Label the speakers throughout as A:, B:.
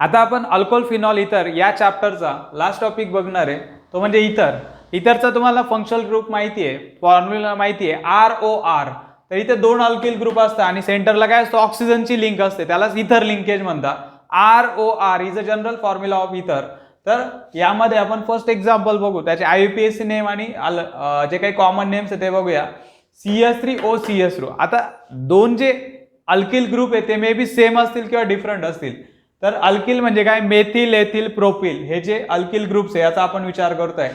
A: आता आपण alcohol phenol इथर या चॅप्टरचा लास्ट टॉपिक बघणार आहे, तो म्हणजे इथर. इथरचा तुम्हाला फंक्शनल ग्रुप माहिती आहे, फॉर्म्युला माहिती आहे, ROR. तर इथे दोन अल्किल ग्रुप असतात आणि सेंटरला काय असतो, ऑक्सिजनची लिंक असते, त्यालाच इथर लिंकेज म्हणतात. ROR is a general formula of इथर. तर यामध्ये आपण फर्स्ट एक्झाम्पल बघू, त्याचे IUPAC नेम आणि जे काही कॉमन नेम्स आहे ते बघूया. CH3OCH2. आता दोन जे अल्किल ग्रुप आहे ते मे बी सेम असतील किंवा डिफरंट असतील. तर अल्किल म्हणजे काय, मेथिल, एथिल, प्रोपिल हे जे अल्किल ग्रुप्स आहे याचा आपण विचार करतोय.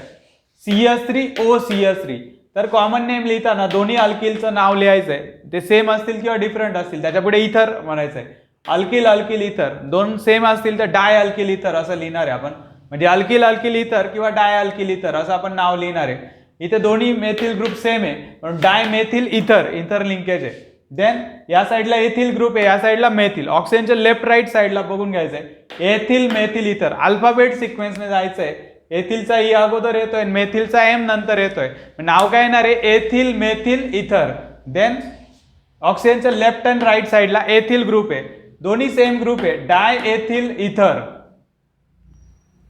A: CH3OCH3. तर कॉमन नेम लिहिताना दोन्ही अल्किलचं नाव लिहायचंय, ते सेम असतील किंवा डिफरंट असतील त्याच्या पुढे इथर म्हणायचंय. अल्किल अल्किल इथर दोन सेम असतील तर डाय अल्किल इथर असं लिहिणार आहे आपण. म्हणजे अल्किल अल्किल इथर किंवा डाय अल्किल इथर असं आपण नाव लिहिणार आहे. इथे दोन्ही मेथिल ग्रुप सेम आहे पण डाय मेथिल इथर इथर लिंकेज आहे. देन या साईडला एथिल ग्रुप आहे, या साईडला मेथिल. ऑक्सिजनच्या लेफ्ट राईट साईडला बघून घ्यायचंय, एथिल मेथिल इथर अल्फाबेट सिक्वेन्सने जायचंय. एथिलचा ई अगोदर येतोय, मेथिलचा एम नंतर येतोय. नाव काय येणार आहे, एथिल मेथिल इथर. देन ऑक्सिजनच्या लेफ्ट अँड राईट साईडला एथिल ग्रुप आहे, दोन्ही सेम ग्रुप आहे, डाय एथिल इथर.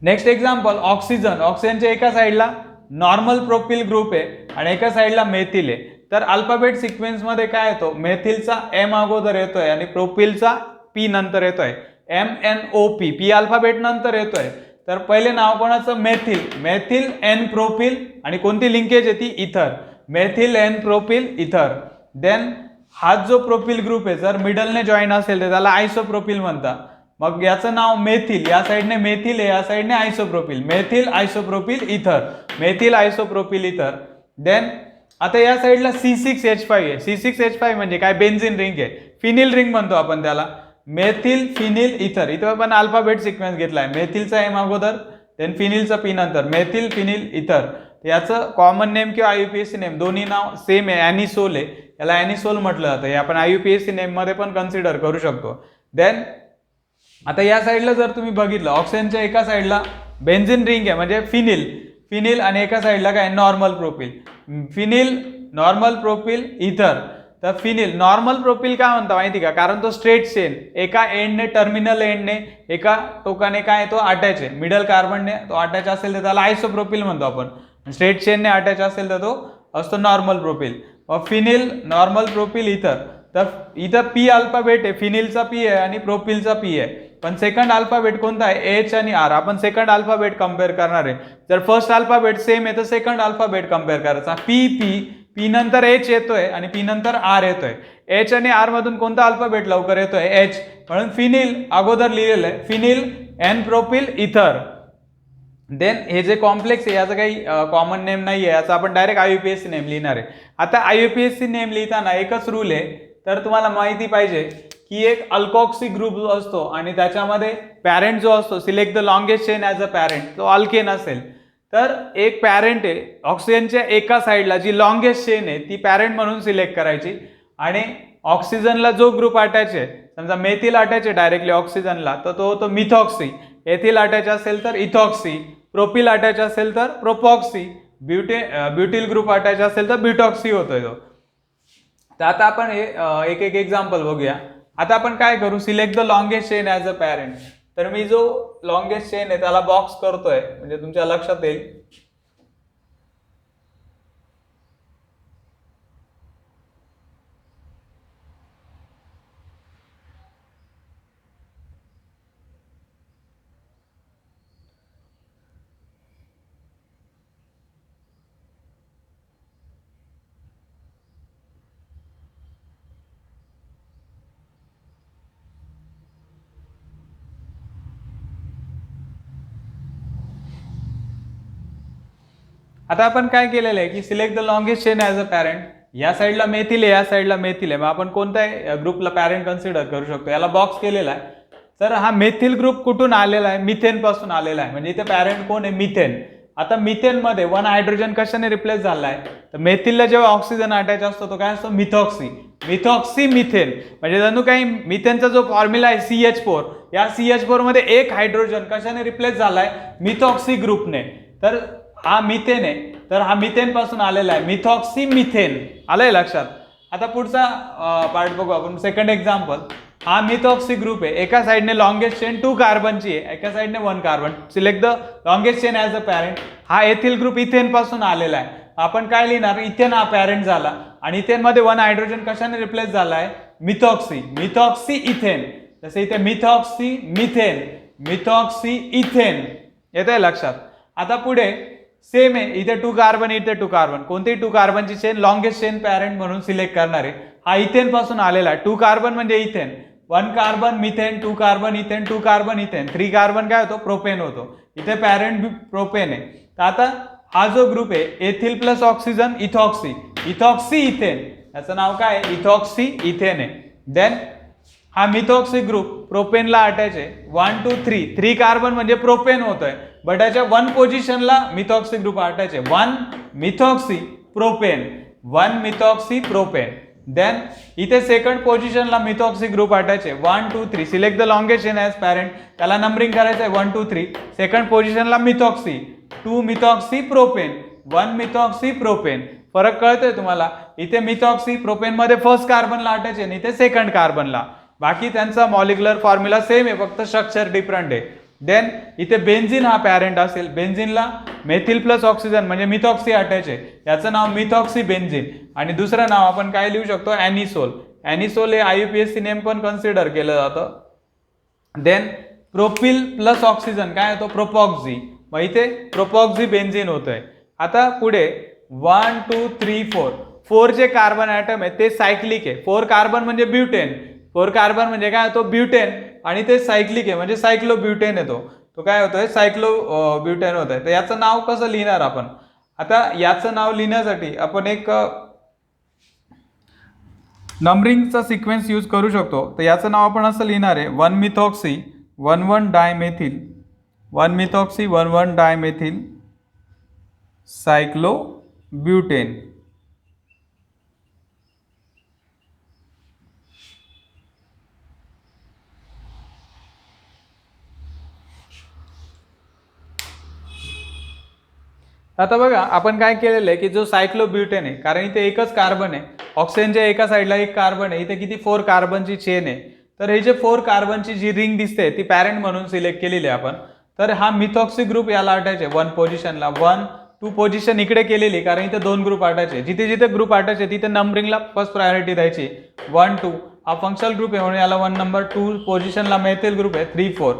A: Next example oxygen. ऑक्सिजनच्या एका साईडला नॉर्मल प्रोपिल ग्रुप आहे आणि एका साईडला मेथिल आहे. तर अल्फाबेट सिक्वेन्स मध्ये काय येतो, मेथिलचा एम अगोदर येतोय आणि प्रोपिलचा पी नंतर येतोय. MNOP, पी अल्फाबेट नंतर येतोय. तर पहिले नाव कोणाचं, मेथिल. मेथिल एन प्रोपिल आणि कोणती लिंकेज आहे ती इथर, मेथिल एन प्रोपिल इथर. देन हा जो प्रोपिल ग्रुप आहे जर मिडलने जॉईन असेल तर त्याला आयसोप्रोपिल म्हणतात. मग याचं नाव मेथिल, या साईडने मेथिल आहे, या साईडने आयसोप्रोपिल, मेथिल आयसोप्रोपिल इथर, मेथिल आयसोप्रोपिल इथर. देन आता या साईडला C6H5 आहे. C6H5 म्हणजे काय, बेन्झिन रिंग आहे, फिनिल रिंग म्हणतो आपण त्याला. मेथिल फिनिल इथर. इथं आपण अल्फाबेट सिक्वेन्स घेतलाय, मेथिलचा एम अगोदर देन फिनिलचा पी नंतर, मेथिल फिनिल इथर. याचं कॉमन नेम किंवा IUPAC नेम दोन्ही नाव सेम आहे, ॲनिसोल आहे, याला ॲनिसोल म्हटलं जातं. हे आपण IUPAC नेम मध्ये पण कन्सिडर करू शकतो. देन आता या साईडला जर तुम्ही बघितलं, ऑक्सिजनच्या एका साईडला बेन्झिन रिंग आहे म्हणजे फिनिल फिनिल आणि एका साईडला काय, normal propyl. Phenyl normal propyl इथर. तर फिनिल नॉर्मल प्रोपिल का म्हणता माहिती का, कारण तो स्ट्रेट चेन, एका एंडने टर्मिनल एंडने एका टोकाने काय तो अटॅच आहे, मिडल कार्बनने तो अटॅच असेल तर त्याला आयसोप्रोपिल म्हणतो आपण. स्ट्रेट चेनने अटॅच असेल तर तो असतो normal propyl. Phenyl normal propyl इथर. तर इथं पी अल्फाबेट आहे, फिनिलचा पी आहे आणि प्रोपिलचा पी आहे. पण सेकंड अल्फाबेट कोणता आहे, H आणि R. आपण सेकंड अल्फाबेट कम्पेअर करणार आहे. जर फर्स्ट अल्फाबेट सेम आहे तर सेकंड अल्फाबेट कम्पेअर करायचा. पी नंतर H येतोय आणि पी नंतर R येतोय. H आणि R मधून कोणता अल्फाबेट लवकर येतोय, H. म्हणून फिनिल अगोदर लिहिलेलं आहे, फिनिल एन प्रोपिल इथर. देन हे जे कॉम्प्लेक्स आहे याचं काही कॉमन नेम नाही आहे, याचा आपण डायरेक्ट IUPAC नेम लिहिणार आहे. आता IUPAC नेम लिहिताना एकच रूल आहे, तर तुम्हाला माहिती पाहिजे की एक अल्कॉक्सी ग्रुप जो असतो आणि त्याच्यामध्ये पॅरेंट जो असतो, select the longest chain as a parent, तो अल्केन असेल. तर एक पॅरेंट आहे, ऑक्सिजनच्या एका साईडला जी लॉंगेस्ट चेन आहे ती पॅरेंट म्हणून सिलेक्ट करायची. आणि ऑक्सिजनला जो ग्रुप अटॅच आहे, समजा मेथिल अटॅच आहे डायरेक्टली ऑक्सिजनला तर तो मिथॉक्सी, एथिल अटॅच असेल तर इथॉक्सी, प्रोपिल अटॅच असेल तर प्रोपॉक्सी, ब्युटिल ग्रुप अटॅच असेल तर ब्युटॉक्सी होतोय तो. तर आता आपण हे एक एक एक्झाम्पल बघूया. आता आपण काय करू, select the longest chain as a parent. तर मी जो लॉंगेस्ट चेन आहे त्याला बॉक्स करतोय म्हणजे तुमच्या लक्षात येईल. आता आपण काय केलेलं आहे की select the longest chain as a parent. या साईडला मेथिल आहे, या साईडला मेथिल आहे, मग आपण कोणत्या ग्रुपला पॅरेंट कन्सिडर करू शकतो, याला बॉक्स केलेला आहे. तर हा मेथिल ग्रुप कुठून आलेला आहे, मिथेन पासून आलेला आहे. म्हणजे इथे पॅरेंट कोण आहे, मिथेन. आता मिथेन मध्ये वन हायड्रोजन कशाने रिप्लेस झाला आहे, तर मेथिलला जेव्हा ऑक्सिजन अटॅच असतो तो काय असतो, मिथॉक्सी. मिथॉक्सी मिथेन म्हणजे जणू काही मिथेनचा जो फॉर्म्युला आहे CH4, या CH4 मध्ये एक हायड्रोजन कशाने रिप्लेस झालाय, मिथॉक्सी ग्रुपने. तर हा मिथेन आहे, तर हा मिथेन पासून आलेला आहे, मिथॉक्सी मिथेन. आलंय लक्षात. आता पुढचा पार्ट बघू आपण. सेकंड एक्झाम्पल, हा मिथॉक्सी ग्रुप आहे. एका साइडने लॉंगेस्ट चेन 2 कार्बनची आहे, एका साइडने 1 carbon. Select the longest chain as a parent. हा एथिल ग्रुप इथेन पासून आलेला आहे. आपण काय लिहिणार, इथेन हा पॅरेंट झाला आणि इथेन मध्ये 1 हायड्रोजन कशाने रिप्लेस झाला आहे, मिथॉक्सी. Methoxy ethane. जसे इथे मिथॉक्सी मिथेन, मिथॉक्सी इथेन. येतंय लक्षात. आता पुढे सेम आहे, इथे 2 कार्बन, इथे 2 कार्बन. कोणतीही 2 कार्बनची चेन लॉंगेस्ट चेन पॅरेंट म्हणून सिलेक्ट करणार आहे. हा इथेन पासून आलेला आहे. 2 कार्बन म्हणजे ethane, 1 carbon methane, 2 carbon ethane, 2 carbon ethane, 3 carbon काय होतो, प्रोपेन होतो. इथे पॅरेंट प्रोपेन आहे. तर आता हा जो ग्रुप आहे ethyl plus oxygen ethoxy, ethoxy ethane, याचं नाव काय, इथॉक्सी इथेन आहे. देन हा मिथॉक्सी ग्रुप प्रोपेनला अटॅच आहे. 1 2 3 कार्बन म्हणजे प्रोपेन होतोय, बट याच्या 1 पोझिशनला मिथॉक्सी ग्रुप अटॅच आहे. 1 methoxy propane, 1 methoxy propane. Then इथे सेकंड पोझिशनला मिथॉक्सी ग्रुप अटॅच आहे. 1 2 3. Select the longest chain as parent. त्याला नंबरिंग करायचं आहे 1 2 3. सेकंड पोझिशनला methoxy, 2 methoxy propane, 1 methoxy propane. फरक कळतोय तुम्हाला. इथे मिथॉक्सी प्रोपेन मध्ये फर्स्ट कार्बनला अटॅच आहे, इथे सेकंड कार्बनला. बाकी त्यांचा मॉलिक्युलर फॉर्म्युला सेम आहे, फक्त स्ट्रक्चर डिफरंट आहे. देन इथे बेन्झिन हा पॅरेंट असेल. बेन्झिनला मेथिल प्लस ऑक्सिजन म्हणजे मिथॉक्सी अटॅच आहे, याचं नाव मिथॉक्सी बेन्झिन. आणि दुसरं नाव आपण काय लिहू शकतो, ॲनिसोल. ॲनिसोल हे IUPAC नेम पण कन्सिडर केलं जातं. देन प्रोपिल प्लस ऑक्सिजन काय होतो, प्रोपॉक्झी. मग इथे प्रोपॉक्झी बेन्झिन होतंय. आता पुढे 1 2 3 4. 4 जे कार्बन ॲटम आहे ते सायक्लिक आहे. 4 कार्बन म्हणजे ब्युटेन, 4 कार्बन म्हणजे काय होतो, ब्युटेन. आणि ते सायक्लिक आहे म्हणजे सायक्लो ब्युटेन येतो. तो काय होतोय, सायक्लो ब्युटेन होत आहे. तर याचं नाव कसं लिहिणार आपण. आता याचं नाव लिहिण्यासाठी आपण एक नंबरिंगचा सिक्वेन्स यूज करू शकतो. तर याचं नाव आपण असं लिहिणार आहे, 1 methoxy 1 1 dimethyl, 1 methoxy 1 1 dimethyl सायक्लो butane. आता बघा आपण काय केलेलं आहे की जो सायक्लोब्युटेन आहे, कारण इथे एकच कार्बन आहे, ऑक्सिजनच्या एका साईडला एक कार्बन आहे, इथे किती 4 कार्बनची चेन आहे. तर हे जे 4 कार्बनची जी रिंग दिसते ती पॅरेंट म्हणून सिलेक्ट केलेली आहे आपण. तर हा मिथॉक्सी ग्रुप याला अटॅच आहे 1 पोझिशनला. 1 2 पोझिशन इकडे केलेली कारण इथे 2 ग्रुप अटॅच आहे. जिथे जिथे ग्रुप अटॅच आहे तिथे नंबरिंगला फर्स्ट प्रायोरिटी द्यायची. 1 2 हा फंक्शनल ग्रुप आहे म्हणून याला 1 नंबर. 2 पोझिशनला मेथिल ग्रुप आहे 3 4.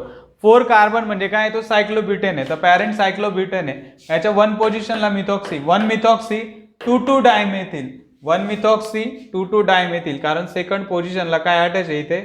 A: 4 कार्बन म्हणजे काय, तो सायक्लोब्युटेन आहे. तर पॅरेंट सायक्लोब्युटेन आहे. याच्या 1 पोझिशनला methoxy, 1 methoxy 2 2 dimethyl, 1 methoxy 2 2 dimethyl. कारण सेकंड पोझिशनला काय अटॅच आहे, इथे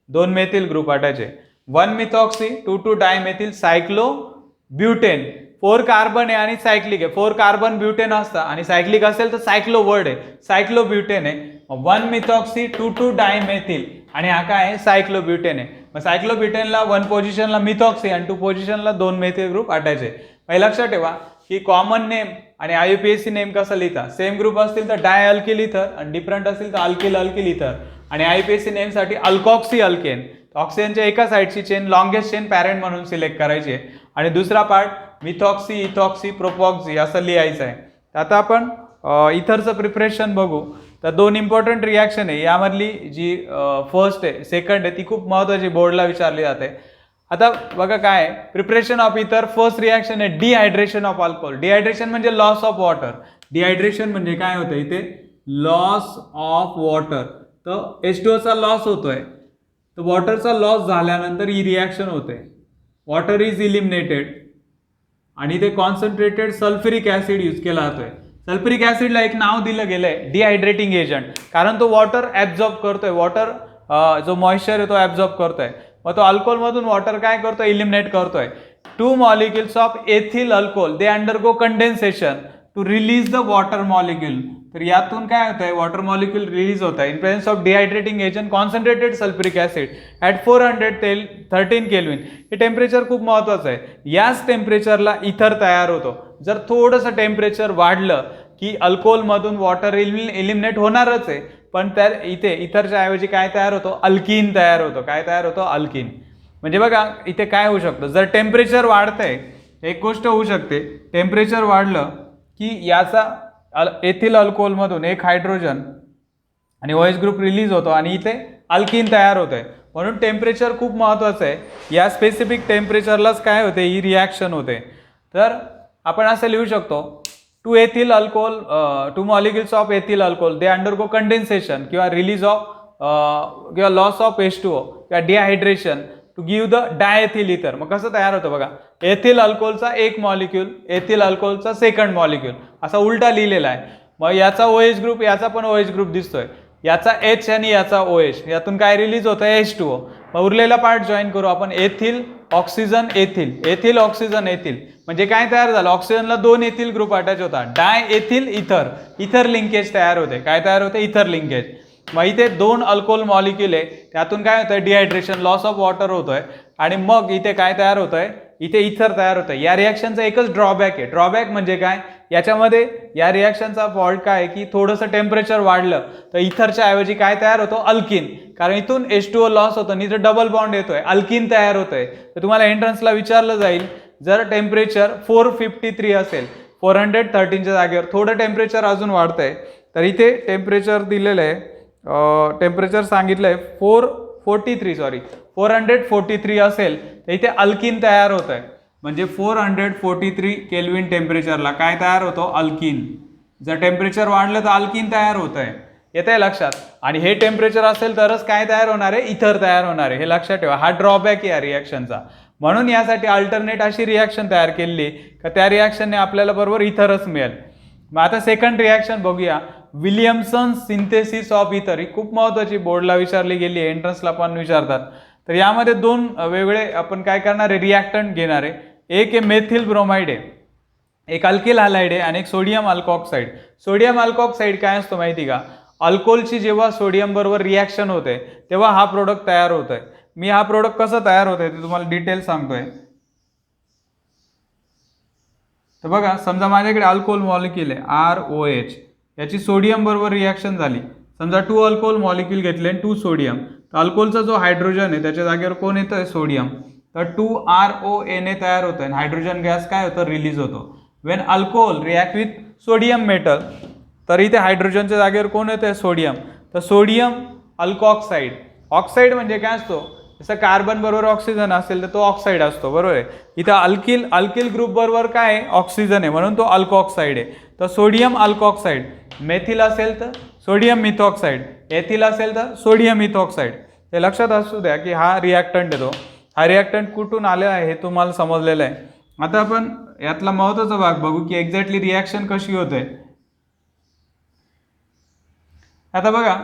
A: 2 मेथिल ग्रुप अटॅच आहे. 1 मिथॉक्सी 2 2 डायमेथिल सायक्लोब्युटेन. 4 कार्बन आहे आणि सायक्लिक आहे. 4 कार्बन ब्युटेन असतं आणि सायक्लिक असेल तर सायक्लो वर्ड आहे, सायक्लोब्युटेन आहे. 1 मिथॉक्सी 2 2 डायमेथिल आणि हा काय आहे, सायक्लोब्युटेन आहे. मग सायक्लोब्युटेनला 1 पोझिशनला मिथॉक्सी आणि 2 पोझिशनला 2 मेथिल ग्रुप अटॅच आहे. पहिला लक्षात ठेवा की कॉमन नेम आणि IUPAC नेम कसं लिहिता. सेम ग्रुप असतील तर डाय अल्किल इथर आणि डिफरंट असतील तर अल्किल अल्किल इथर. आणि IUPAC नेमसाठी अल्कॉक्सी अल्केन. ऑक्सिजनच्या एका साईडची चेन लॉंगेस्ट चेन पॅरेंट म्हणून सिलेक्ट करायची आहे. आणि दुसरा पार्ट मिथॉक्सी इथॉक्सी प्रोपॉक्सी असं लिहायचं आहे. आता आपण इथरचं प्रिपरेशन बघू. तर 2 इम्पॉर्टंट रिॲक्शन आहे. यामधली जी फर्स्ट आहे सेकंड आहे ती खूप महत्त्वाची, बोर्डला विचारली जाते. आता बघा काय प्रिपरेशन ऑफ इथर. फर्स्ट रिॲक्शन आहे डिहायड्रेशन ऑफ अल्कोहोल. डिहायड्रेशन म्हणजे लॉस ऑफ वॉटर. डिहायड्रेशन म्हणजे काय होतं इथे, लॉस ऑफ वॉटर. तर H2O लॉस होतोय. तर वॉटरचा लॉस झाल्यानंतर ही रिॲक्शन होते. वॉटर इज इलिमिनेटेड आणि ते कॉन्सन्ट्रेटेड सल्फ्युरिक ऍसिड यूज केला जातोय. सल्फ्युरिक ऍसिडला एक नाव दिलं गेलंय डिहायड्रेटिंग एजंट, कारण तो वॉटर ऍब्झॉर्ब करतोय. वॉटर जो मॉइश्चर आहे तो ऍब्झॉर्ब करतोय. मग तो अल्कोहोल मधून वॉटर काय करतोय, इलिमिनेट करतोय. 2 molecules of ethyl alcohol they undergo condensation to release the water molecule. तर यातून काय होतंय, वॉटर मॉलिक्यूल रिलीज होत आहे in presence of dehydrating agent concentrated sulphuric acid at 413 kelvin. हे टेम्परेचर खूप महत्वाचं आहे. याच टेम्परेचरला इथर तयार होतो. जर थोडंसं टेम्परेचर वाढलं की अल्कोहोलमधून वॉटर इलिमिनेट होणारच आहे, पण त्या इथे इथरच्या ऐवजी काय तयार होतो, अल्किन तयार होतो. काय तयार होतो, अल्किन. म्हणजे बघा इथे काय होऊ शकतं, जर टेम्परेचर वाढतंय, एक गोष्ट होऊ शकते, टेम्परेचर वाढलं की याचा एथिल अल्कोहोलमधून एक हायड्रोजन आणि OH ग्रुप रिलीज होतो आणि इथे अल्किन तयार होत आहे. म्हणून टेम्परेचर खूप महत्त्वाचं आहे. या स्पेसिफिक टेम्परेचरलाच काय होते, ही रिॲक्शन होते. तर आपण असं लिहू शकतो, two ethyl alcohol, two molecules of ethyl alcohol they undergo condensation किंवा रिलीज ऑफ किंवा लॉस ऑफ H2O किंवा dehydration to give the diethyl ether. मग कसं तयार होतं बघा, एथिल अल्कोहोलचा एक मॉलिक्यूल, एथिल अल्कोहोलचा सेकंड मॉलिक्यूल, असा उलटा लिहिलेला आहे. मग याचा OH ग्रुप, याचा पण OH ग्रुप दिसतोय, याचा H आणि याचा OH, यातून काय रिलीज होतं, H2O. मग उरलेला पार्ट जॉईन करू आपण, ethyl oxygen ethyl, ethyl oxygen ethyl. म्हणजे काय तयार झालं, ऑक्सिजनला दोन एथिल ग्रुप अटॅच होता, डाय एथिल इथर, इथर लिंकेज तयार होते. काय तयार होते, इथर लिंकेज. मग इथे दोन अल्कोहोल मॉलिक्यूल आहे, त्यातून काय होतंय, डिहायड्रेशन, लॉस ऑफ वॉटर होतोय. आणि मग इथे काय तयार होतंय, इथे इथर तयार होतंय. या रिॲक्शनचा एकच ड्रॉबॅक आहे. ड्रॉबॅक म्हणजे काय, याच्यामध्ये या रिॲक्शनचा फॉल्ट काय आहे की थोडंसं टेम्परेचर वाढलं तर इथरच्या ऐवजी काय तयार होतो, अल्किन. कारण इथून H2O लॉस होतो आणि इथे डबल बॉन्ड येतोय, अल्किन तयार होतोय. तर तुम्हाला एंट्रन्सला विचारलं जाईल, जर टेम्परेचर 453 असेल, 413च्या जागेवर थोडं टेम्परेचर अजून वाढतंय, तर इथे टेम्परेचर दिलेलं आहे, टेम्परेचर सांगितलंय 443 असेल तर इथे अल्किन तयार होत आहे. म्हणजे 443 केल्विन टेम्परेचरला काय तयार होतो, अल्किन. जर टेम्परेचर वाढलं तर अल्किन तयार होत आहे, येत आहे लक्षात. आणि हे टेम्परेचर असेल तरच काय तयार होणार आहे, इथर तयार होणार आहे. हे लक्षात ठेवा, हा ड्रॉबॅक आहे या रिॲक्शनचा. म्हणून यासाठी अल्टरनेट अशी रिॲक्शन तयार केली का त्या रिॲक्शनने आपल्याला बरोबर इथरच मिळेल. मग आता सेकंड रिॲक्शन बघूया, विलियमसन सिंथेसिस ऑफ इथर. ही खूप महत्वाची, बोर्डला विचारली गेली, एंट्रन्सला पण विचारतात. तर यामध्ये दोन वेगळे आपण काय करणार आहे, रिॲक्टंट घेणार आहे. एक आहे मेथिल ब्रोमाइड आहे, एक अल्किल हॅलाइड आहे आणि एक सोडियम अल्कॉक्साइड. सोडियम अल्कॉक्साइड काय असतो माहिती का, अल्कोहोलची जेव्हा सोडियम बरोबर रिॲक्शन होते तेव्हा हा प्रोडक्ट तयार होत आहे. मी हा प्रोडक्ट कसं तयार होत आहे ते तुम्हाला डिटेल सांगतोय. तर बघा, समजा माझ्याकडे अल्कोहोल मॉलिक्यूल आहे ROH, याची सोडियम बरोबर रिॲक्शन झाली. समजा 2 अल्कोहोल मॉलिक्यूल घेतले आणि 2 सोडियम, तर अल्कोहोलचा जो हायड्रोजन आहे त्याच्या जागेवर कोण येतोय, सोडियम. तर 2RONA तयार होतं आणि हायड्रोजन गॅस काय होतं, रिलीज होतो. Wien alcohol react with sodium metal, तर इथे हायड्रोजनच्या जागेवर कोण येतंय, सोडियम. तर सोडियम अल्कॉक्साइड. ऑक्साईड म्हणजे काय असतो, जसं कार्बन बरोबर ऑक्सिजन असेल तर तो ऑक्साईड असतो, बरोबर आहे. इथं अल्किल ग्रुप बरोबर काय आहे, ऑक्सिजन आहे, म्हणून तो अल्कॉक्साइड आहे. तर सोडियम अल्कॉक्साइड. मेथिल असेल तर सोडियम मिथॉक्साइड, एथिल असेल तर सोडियम मिथॉक्साइड. हे लक्षात असू द्या की हा रिॲक्टंट येतो. हा रिॲक्टंट कुठून आलेला आहे हे तुम्हाला समजलेलं आहे. आता आपण यातला महत्त्वाचा भाग बघू की एक्झॅक्टली रिॲक्शन कशी होते. आता बघा,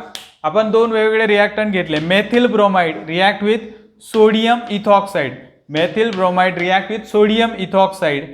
A: आपण दोन वेगवेगळे रिॲक्टंट घेतले. Methyl bromide react with sodium ethoxide, methyl bromide react with sodium ethoxide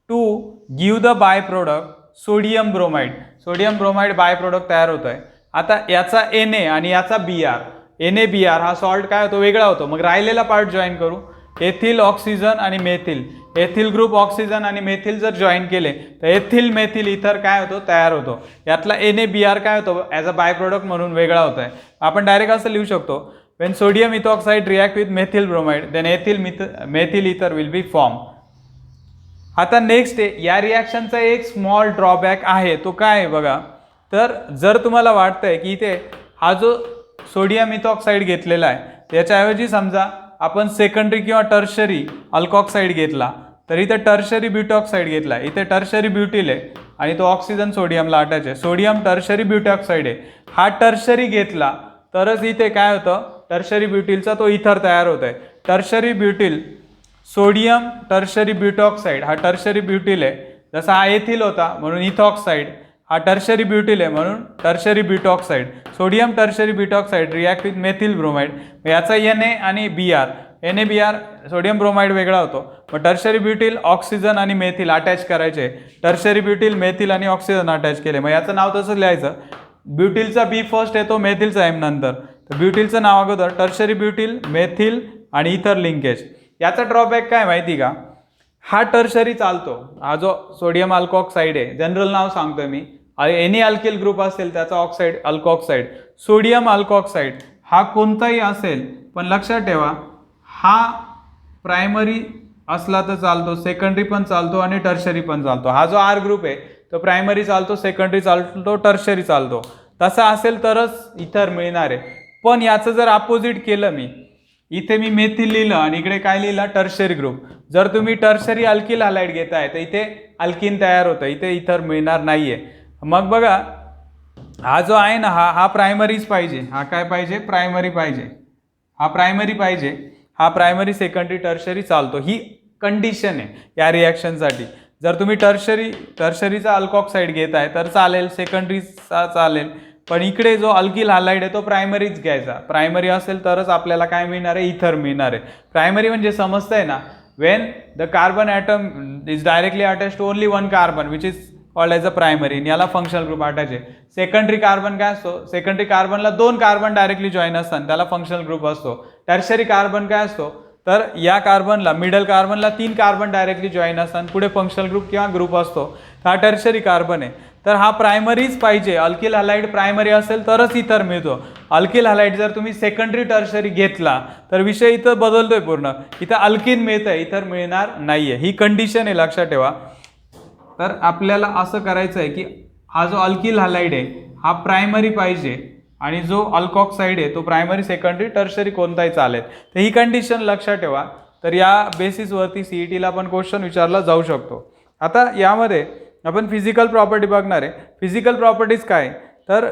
A: to give the by product sodium bromide. Sodium bromide by product तयार होत आहे. आता याचा Na आणि याचा Br, NaBr हा सॉल्ट काय होतो, वेगळा होतो. मग राहिलेला पार्ट जॉईन करू, एथिल ऑक्सिजन आणि मेथिल. एथिल ग्रुप ऑक्सिजन आणि मेथिल जर जॉईन केले तर एथिल मेथिल इथर काय होतो, तयार होतो. यातला NaBr काय होतो, ॲज अ बाय प्रोडक्ट म्हणून वेगळा होत आहे. आपण डायरेक्ट असं लिहू शकतो, when sodium ethoxide react with methyl bromide then methyl ether will be form. आता नेक्स्ट आहे, या रिॲक्शनचा एक स्मॉल ड्रॉबॅक आहे, तो काय आहे बघा. तर जर तुम्हाला वाटतंय की इथे हा जो सोडियम इथॉक्साइड घेतलेला आहे त्याच्याऐवजी समजा आपण सेकंडरी किंवा टर्शरी अल्कॉक्साइड घेतला, तर इथे टर्शरी ब्युटॉक्साइड घेतला. इथे टर्शरी ब्युटिल आहे आणि तो ऑक्सिजन सोडियमला अटॅच आहे. सोडियम टर्शरी ब्युटॉक्साइड आहे. हा टर्शरी घेतला तरच इथे काय होतं, टर्शरी ब्युटिलचा तो इथर तयार होत आहे. टर्शरी ब्युटिल, सोडियम टर्शरी ब्युटॉक्साइड, हा टर्शरी ब्युटिल आहे. जसा हा एथिल होता म्हणून इथॉक्साइड, हा टर्शरी ब्युटिल आहे म्हणून tertiary butoxide. Sodium tertiary butoxide react with methyl bromide. याचा Na आणि Br, NaBr सोडियम ब्रोमाइड वेगळा होतो. मग टर्शरी ब्युटिल ऑक्सिजन आणि मेथिल अटॅच करायचे. टर्शरी ब्युटिल मेथिल आणि ऑक्सिजन अटॅच केले. मग याचं नाव तसं लिहायचं, ब्युटिलचा B फर्स्ट येतो, मेथिलचा M नंतर. तर ब्युटिलचं नाव अगोदर, टर्शरी ब्युटिल, मेथिल आणि इथर लिंकेज. याचा ड्रॉबॅक काय माहिती का, हा टर्शरी चालतो, हा जो सोडियम अल्कॉक्साइड आहे, जनरल नाव सांगतोय मी. एनी अल्किल ग्रुप असेल त्याचा ऑक्साइड अल्कॉक्साइड. सोडियम अल्कॉक्साइड हा कोणताही असेल, पण लक्षात ठेवा हा प्रायमरी असला तर चालतो, सेकंडरी पण चालतो आणि टर्शरी पण चालतो. हा जो R ग्रुप आहे तो प्रायमरी चालतो, सेकंडरी चालतो, टर्शरी चालतो. तसा असेल तरच इथर मिळणार आहे. पण याचं जर अपोजिट केलं मी, इथे मी मेथिल लिहिलं आणि इकडे काय लिहिलं टर्शरी ग्रुप. जर तुम्ही टर्शरी अल्किल हॅलाइड घेताय तर इथे अल्किन तयार होतं, इथे इथर मिळणार नाहीये. मग बघा हा जो आहे ना हा प्रायमरीच पाहिजे. हा काय पाहिजे? प्रायमरी पाहिजे. हा प्रायमरी पाहिजे. हा प्रायमरी सेकंडरी टर्शरी चालतो. ही कंडिशन आहे या रिॲक्शनसाठी. जर तुम्ही टर्शरीचा अल्कॉक्साईड घेताय तर चालेल, सेकंडरीचा चालेल, पण इकडे जो अल्किल हॅलाइड आहे तो प्रायमरीच घ्यायचा. प्रायमरी असेल तरच आपल्याला काय मिळणार आहे? इथर मिळणार आहे. प्रायमरी म्हणजे समजतंय ना, when the carbon atom is directly attach to only one carbon which is called as a primary, याला फंक्शनल ग्रुप अटॅच आहे. सेकंडरी कार्बन काय असतो? सेकंडरी कार्बनला 2 कार्बन डायरेक्टली जॉईन असतात, त्याला फंक्शनल ग्रुप असतो. टर्शरी कार्बन काय असतो? तर या कार्बनला, मिडल कार्बनला 3 कार्बन डायरेक्टली जॉईन असतात, पुढे फंक्शनल ग्रुप किंवा ग्रुप असतो. हा टर्शरी कार्बन आहे. तर हा प्रायमरीच पाहिजे. अल्किल हॅलाइड प्रायमरी असेल तरच इथर मिळतो. अल्किल हॅलाइड जर तुम्ही सेकंडरी टर्शरी घेतला तर विषय इथं बदलतोय पूर्ण. इथं अल्किन मिळतंय, इथर मिळणार नाहीये. ही कंडिशन आहे, लक्षात ठेवा. तर आपल्याला असं करायचं आहे की हा जो अल्किल हॅलाइड आहे हा प्रायमरी पाहिजे आणि जो अल्कॉक्साईड आहे तो प्रायमरी सेकंडरी टर्शरी कोणताही चालेल. तर ही कंडिशन लक्षात ठेवा. तर या बेसिसवरती सीईटीला पण क्वेश्चन विचारला जाऊ शकतो. आता यामध्ये आपण फिजिकल प्रॉपर्टी बघणार आहे. फिजिकल प्रॉपर्टीज काय? तर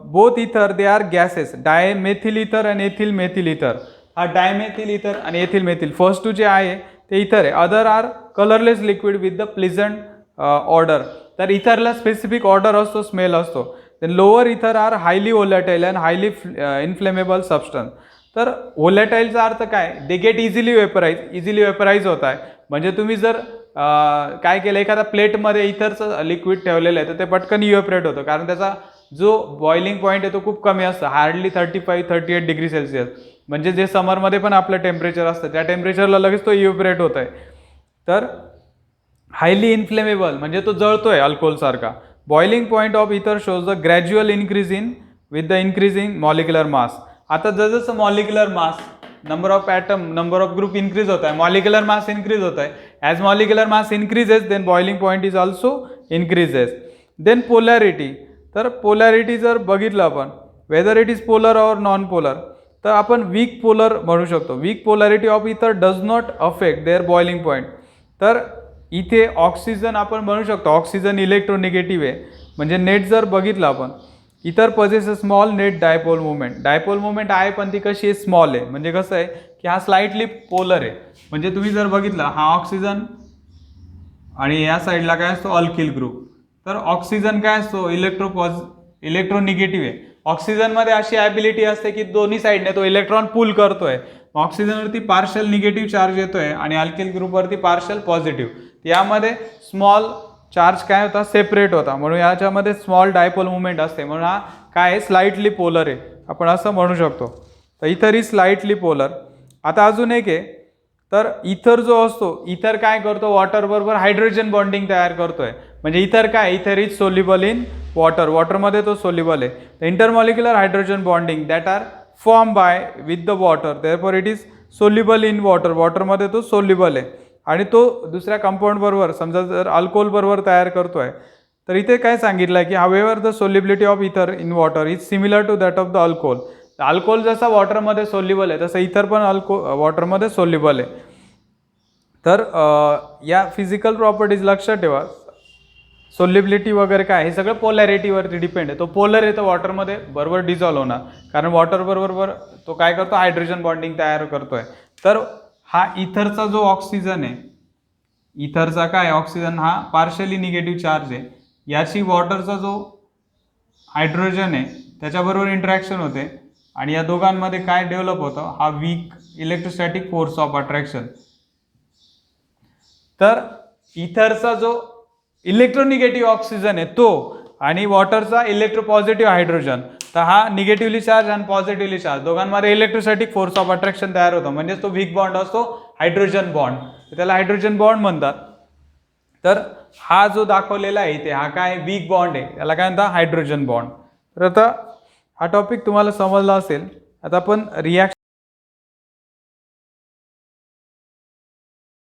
A: बोथ इथर दे आर गॅसेस, डायमेथिल इथर आणि एथिल मेथिल इथर. हा डायमेथिल इथर आणि एथिल मेथिल फर्स्ट टू जे आहे ते इथर आहे. Ether are colourless liquid with the pleasant odour. तर इथरला स्पेसिफिक ऑर्डर असतो, स्मेल असतो. Then lower ether are highly volatile and highly inflammable substance. तर व्होलॅटाईलचा अर्थ काय? दे गेट इझिली वेपराईज होत आहे. म्हणजे तुम्ही जर काय केलं, एखाद्या प्लेटमध्ये इथरचं लिक्विड ठेवलेलं आहे तर ते पटकन इव्हॅपोरेट होतं, कारण त्याचा जो बॉइलिंग पॉईंट आहे तो खूप कमी असतो, हार्डली 35-38 डिग्री सेल्सिअस. म्हणजे जे समरमध्ये पण आपलं टेम्परेचर असतं त्या टेम्परेचरला लगेच तो इव्हॅपोरेट होत आहे. तर हायली इन्फ्लेमेबल म्हणजे तो जळतोय अल्कोहोल सारखा. Boiling point of ether shows the gradual increase in with the increasing molecular mass. आता जसं molecular mass, number of atom, number of group increase होत आहे, मॉलिक्युलर मास इन्क्रीज होत आहे. As molecular mass increases then boiling point is also increases. Then polarity. तर polarity जर बघितलं आपण, whether it is polar or non polar, तर आपण वीक पोलर म्हणू शकतो. Weak polarity of ether does not affect their boiling point. तर इथे ऑक्सिजन आपण म्हणू शकतो, ऑक्सिजन इलेक्ट्रोनिगेटिव्ह आहे. म्हणजे नेट जर बघितलं आपण, इतर possess a small net dipole movement. Dipole movement आहे पण ती कशी आहे? स्मॉल आहे. म्हणजे कसं आहे की हा स्लाइटली पोलर आहे. म्हणजे तुम्ही जर बघितलं हा ऑक्सिजन आणि या साईडला काय असतो? Alkyl group. तर ऑक्सिजन काय असतो? इलेक्ट्रोनिगेटिव्ह आहे. ऑक्सिजनमध्ये अशी ॲबिलिटी असते की दोन्ही साईडने तो इलेक्ट्रॉन पुल करतोय. ऑक्सिजनवरती पार्शल निगेटिव्ह चार्ज येतोय आणि अल्किल ग्रुपवरती पार्शल पॉझिटिव्ह. यामध्ये स्मॉल चार्ज काय होता? सेपरेट होता. म्हणून याच्यामध्ये स्मॉल डायपोल मुवमेंट असते. म्हणून हा काय आहे? स्लाइटली पोलर आहे, आपण असं म्हणू शकतो. तर इथर ही स्लाइटली पोलर. आता अजून एक आहे, तर इथर जो असतो, इथर काय करतो? वॉटर बरोबर हायड्रोजन बॉन्डिंग तयार करतोय. म्हणजे इथर काय? Ether is soluble in water. वॉटरमध्ये तो सोल्युबल आहे. The intermolecular hydrogen bonding that are form by with the water, therefore it is soluble in water. वॉटरमध्ये तो सोल्युबल आहे आणि तो दुसऱ्या कंपाऊंड बरोबर, समजा जर अल्कोहोल बरोबर तयार करतोय, तर इथे काय सांगितलं आहे की however the solubility of ether in water is similar to that of the alcohol. Alcohol जसा वॉटरमध्ये सोल्युबल आहे तसं इथर पण वॉटरमध्ये सोल्युबल आहे. तर या फिजिकल प्रॉपर्टीज लक्षात ठेवा. सोल्युबिलिटी वगैरे काय, हे सगळं पोलॅरिटीवरती डिपेंड आहे. तो पोलर आहे तर वॉटरमध्ये बरोबर डिझॉल्व्ह होणार, कारण वॉटर बरोबर तो काय करतो? हायड्रोजन बॉन्डिंग तयार करतोय. तर हा इथरचा जो ऑक्सिजन आहे, इथरचा काय ऑक्सिजन हा पार्शली निगेटिव्ह चार्ज आहे. याची वॉटरचा जो हायड्रोजन आहे त्याच्याबरोबर इंटरॅक्शन होते आणि या दोघांमध्ये काय डेव्हलप होतं? हा weak electrostatic force of attraction. तर इथरचा जो इलेक्ट्रोनिगेटिव्ह ऑक्सिजन आहे तो आणि वॉटरचा इलेक्ट्रोपॉझिटिव्ह हायड्रोजन, तर हा निगेटिव्हली चार्ज आणि पॉझिटिव्हली चार्ज दोघांमध्ये इलेक्ट्रोस्टॅटिक फोर्स ऑफ अट्रॅक्शन तयार होतं. म्हणजे तो वीक बॉन्ड असतो हायड्रोजन बॉन्ड, त्याला हायड्रोजन बॉन्ड म्हणतात. तर हा जो दाखवलेला आहे इथे हा काय? वीक बॉन्ड आहे, त्याला काय म्हणतात? Hydrogen bond. तर आता हा टॉपिक तुम्हाला समजला असेल. आता आपण रिॲक्शन